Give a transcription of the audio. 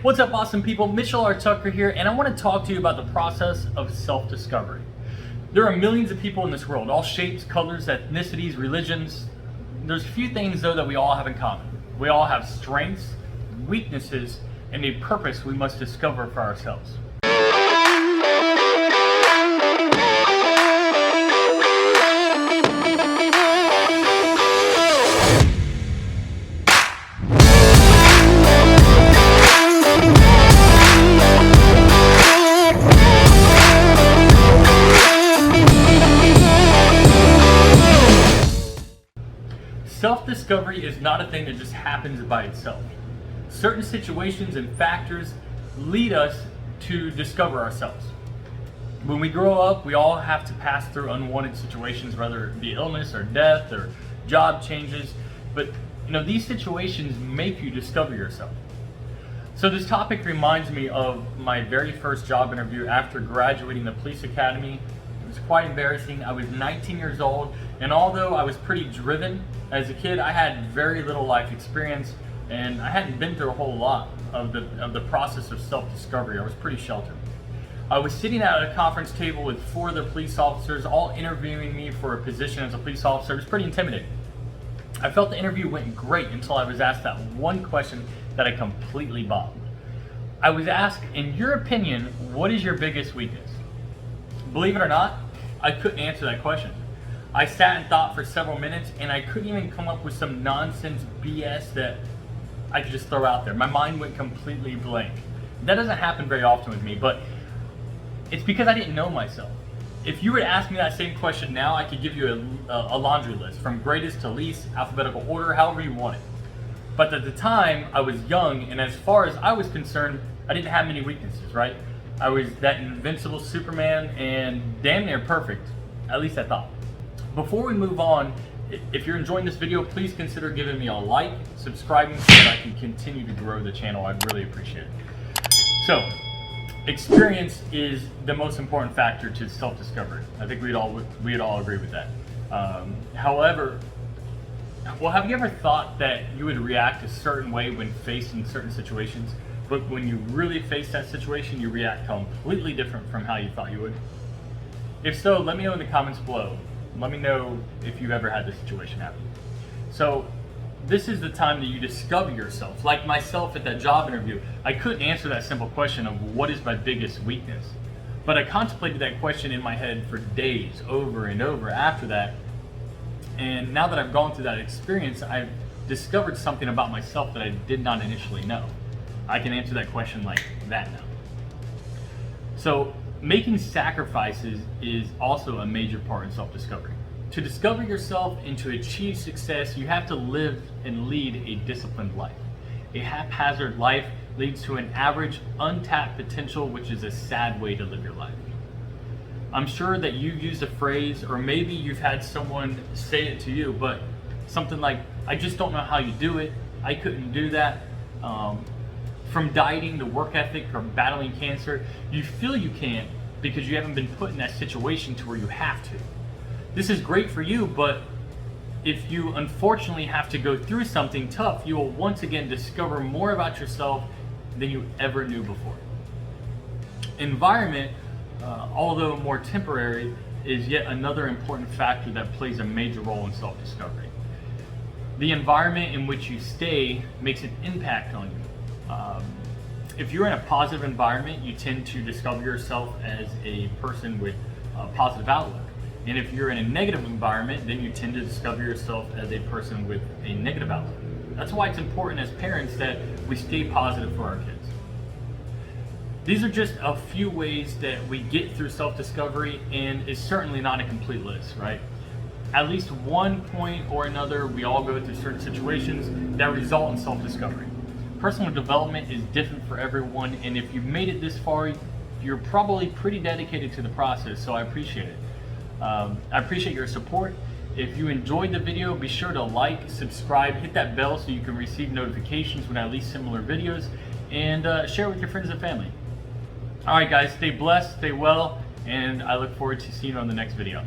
What's up, awesome people? Mitchell R. Tucker here, and I want to talk to you about the process of self-discovery. There are millions of people in this world, all shapes, colors, ethnicities, religions. There's a few things, though, that we all have in common. We all have strengths, weaknesses, and a purpose we must discover for ourselves. Self-discovery is not a thing that just happens by itself. Certain situations and factors lead us to discover ourselves. When we grow up, we all have to pass through unwanted situations, whether it be illness or death or job changes. But these situations make you discover yourself. So this topic reminds me of my very first job interview after graduating the police academy. It was quite embarrassing. I was 19 years old, and although I was pretty driven as a kid, I had very little life experience, and I hadn't been through a whole lot of the process of self-discovery. I was pretty sheltered. I was sitting at a conference table with 4 other police officers, all interviewing me for a position as a police officer. It was pretty intimidating. I felt the interview went great until I was asked that one question that I completely bombed. I was asked, in your opinion, what is your biggest weakness? Believe it or not, I couldn't answer that question. I sat and thought for several minutes, and I couldn't even come up with some nonsense BS that I could just throw out there. My mind went completely blank. That doesn't happen very often with me, but it's because I didn't know myself. If you were to ask me that same question now, I could give you a laundry list from greatest to least, alphabetical order, however you want it. But at the time, I was young, and as far as I was concerned, I didn't have many weaknesses, right? I was that invincible Superman and damn near perfect, at least I thought. Before we move on, if you're enjoying this video, please consider giving me a like, subscribing so that I can continue to grow the channel. I'd really appreciate it. So, experience is the most important factor to self-discovery. I think we'd all agree with that. However, have you ever thought that you would react a certain way when faced in certain situations, but when you really face that situation, you react completely different from how you thought you would? If so, let me know in the comments below. Let me know if you've ever had this situation happen. So this is the time that you discover yourself. Like myself at that job interview, I couldn't answer that simple question of what is my biggest weakness. But I contemplated that question in my head for days, over and over after that. And now that I've gone through that experience, I've discovered something about myself that I did not initially know. I can answer that question like that now. So making sacrifices is also a major part in self-discovery. To discover yourself and to achieve success, you have to live and lead a disciplined life. A haphazard life leads to an average, untapped potential, which is a sad way to live your life. I'm sure that you've used a phrase, or maybe you've had someone say it to you, but something like, I just don't know how you do it, I couldn't do that. From dieting to work ethic or battling cancer, you feel you can't because you haven't been put in that situation to where you have to. This is great for you, but if you unfortunately have to go through something tough, you will once again discover more about yourself than you ever knew before. Environment, although more temporary, is yet another important factor that plays a major role in self-discovery. The environment in which you stay makes an impact on you. If you're in a positive environment, you tend to discover yourself as a person with a positive outlook. And if you're in a negative environment, then you tend to discover yourself as a person with a negative outlook. That's why it's important as parents that we stay positive for our kids. These are just a few ways that we get through self-discovery, and it's certainly not a complete list, right? At least one point or another, we all go through certain situations that result in self-discovery. Personal development is different for everyone, and if you've made it this far, you're probably pretty dedicated to the process, so I appreciate it. I appreciate your support. If you enjoyed the video, be sure to like, subscribe, hit that bell so you can receive notifications when I release similar videos, and share with your friends and family. Alright guys, stay blessed, stay well, and I look forward to seeing you on the next video.